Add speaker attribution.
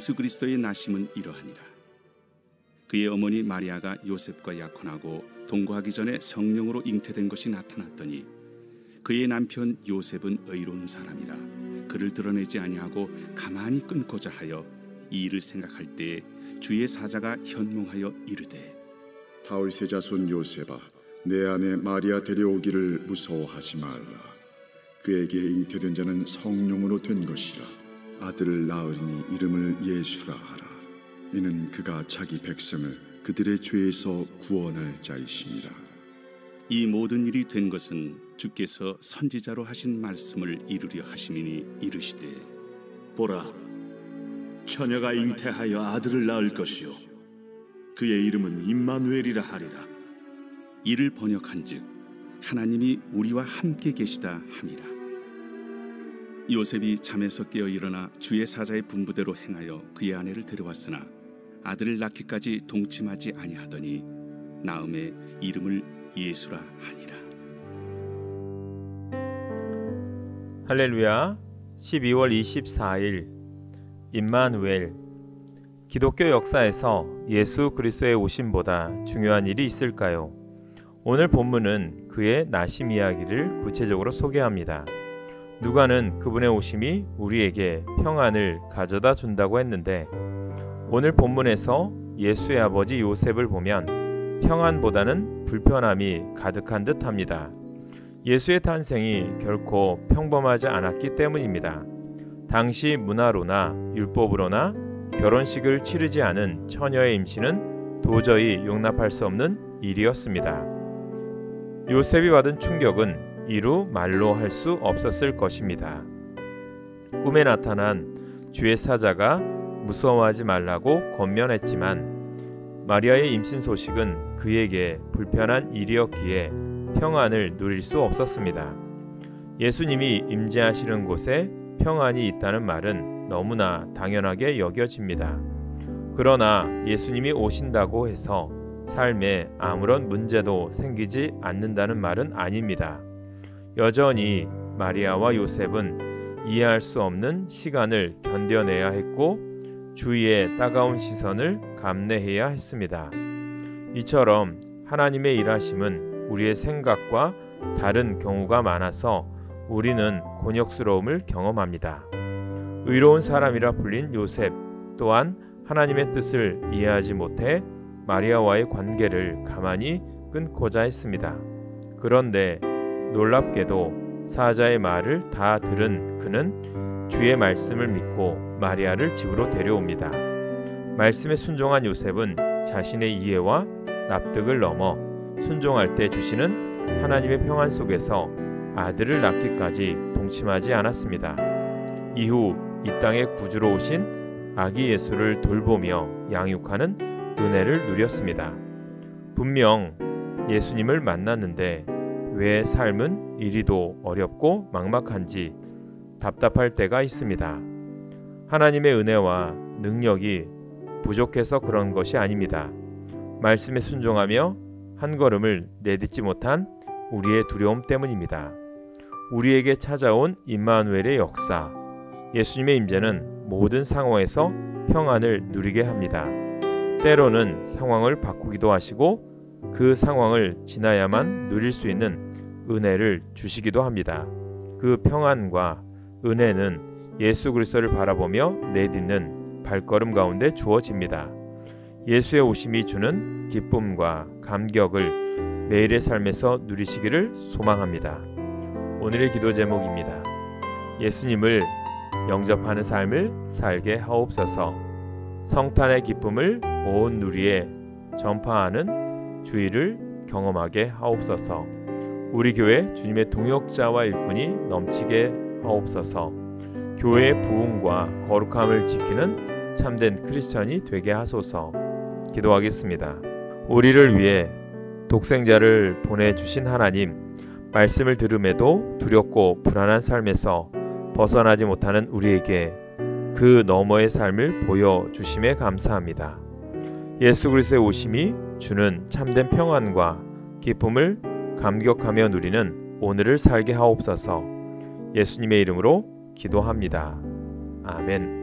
Speaker 1: 예수 그리스도의 나심은 이러하니라. 그의 어머니 마리아가 요셉과 약혼하고 동거하기 전에 성령으로 잉태된 것이 나타났더니 그의 남편 요셉은 의로운 사람이라 그를 드러내지 아니하고 가만히 끊고자 하여 이 일을 생각할 때에 주의 사자가 현몽하여 이르되
Speaker 2: 다윗의 자손 요셉아, 내 아내 마리아 데려오기를 무서워하지 말라. 그에게 잉태된 자는 성령으로 된 것이라. 아들을 낳으리니 이름을 예수라 하라. 이는 그가 자기 백성을 그들의 죄에서 구원할 자이심이라.
Speaker 1: 이 모든 일이 된 것은 주께서 선지자로 하신 말씀을 이루려 하심이니 이르시되
Speaker 3: 보라, 처녀가 잉태하여 아들을 낳을 것이요 그의 이름은 임마누엘이라 하리라.
Speaker 1: 이를 번역한즉 하나님이 우리와 함께 계시다 함이라. 요셉이 잠에서 깨어 일어나 주의 사자의 분부대로 행하여 그의 아내를 데려왔으나 아들을 낳기까지 동침하지 아니하더니 나음에 이름을 예수라 하니라.
Speaker 4: 할렐루야. 12월 24일 임마누엘. 기독교 역사에서 예수 그리스도의 오심보다 중요한 일이 있을까요? 오늘 본문은 그의 나심 이야기를 구체적으로 소개합니다. 누가는 그분의 오심이 우리에게 평안을 가져다 준다고 했는데 오늘 본문에서 예수의 아버지 요셉을 보면 평안보다는 불편함이 가득한 듯합니다. 예수의 탄생이 결코 평범하지 않았기 때문입니다. 당시 문화로나 율법으로나 결혼식을 치르지 않은 처녀의 임신은 도저히 용납할 수 없는 일이었습니다. 요셉이 받은 충격은 이루 말로 할 수 없었을 것입니다. 꿈에 나타난 주의 사자가 무서워하지 말라고 권면했지만 마리아의 임신 소식은 그에게 불편한 일이었기에 평안을 누릴 수 없었습니다. 예수님이 임재하시는 곳에 평안이 있다는 말은 너무나 당연하게 여겨집니다. 그러나 예수님이 오신다고 해서 삶에 아무런 문제도 생기지 않는다는 말은 아닙니다. 여전히 마리아와 요셉은 이해할 수 없는 시간을 견뎌내야 했고 주위의 따가운 시선을 감내해야 했습니다. 이처럼 하나님의 일하심은 우리의 생각과 다른 경우가 많아서 우리는 곤욕스러움을 경험합니다. 의로운 사람이라 불린 요셉 또한 하나님의 뜻을 이해하지 못해 마리아와의 관계를 가만히 끊고자 했습니다. 그런데 놀랍게도 사자의 말을 다 들은 그는 주의 말씀을 믿고 마리아를 집으로 데려옵니다. 말씀에 순종한 요셉은 자신의 이해와 납득을 넘어 순종할 때 주시는 하나님의 평안 속에서 아들을 낳기까지 동침하지 않았습니다. 이후 이 땅에 구주로 오신 아기 예수를 돌보며 양육하는 은혜를 누렸습니다. 분명 예수님을 만났는데 왜 삶은 이리도 어렵고 막막한지 답답할 때가 있습니다. 하나님의 은혜와 능력이 부족해서 그런 것이 아닙니다. 말씀에 순종하며 한 걸음을 내딛지 못한 우리의 두려움 때문입니다. 우리에게 찾아온 임마누엘의 역사, 예수님의 임재는 모든 상황에서 평안을 누리게 합니다. 때로는 상황을 바꾸기도 하시고 그 상황을 지나야만 누릴 수 있는 은혜를 주시기도 합니다. 그 평안과 은혜는 예수 그리스도를 바라보며 내딛는 발걸음 가운데 주어집니다. 예수의 오심이 주는 기쁨과 감격을 매일의 삶에서 누리시기를 소망합니다. 오늘의 기도 제목입니다. 예수님을 영접하는 삶을 살게 하옵소서. 성탄의 기쁨을 온 누리에 전파하는 주의를 경험하게 하옵소서. 우리 교회 주님의 동역자와 일꾼이 넘치게 하옵소서. 교회의 부흥과 거룩함을 지키는 참된 크리스천이 되게 하소서. 기도하겠습니다. 우리를 위해 독생자를 보내주신 하나님, 말씀을 들음에도 두렵고 불안한 삶에서 벗어나지 못하는 우리에게 그 너머의 삶을 보여주심에 감사합니다. 예수 그리스도의 오심이 주는 참된 평안과 기쁨을 감격하며 누리는 오늘을 살게 하옵소서. 예수님의 이름으로 기도합니다. 아멘.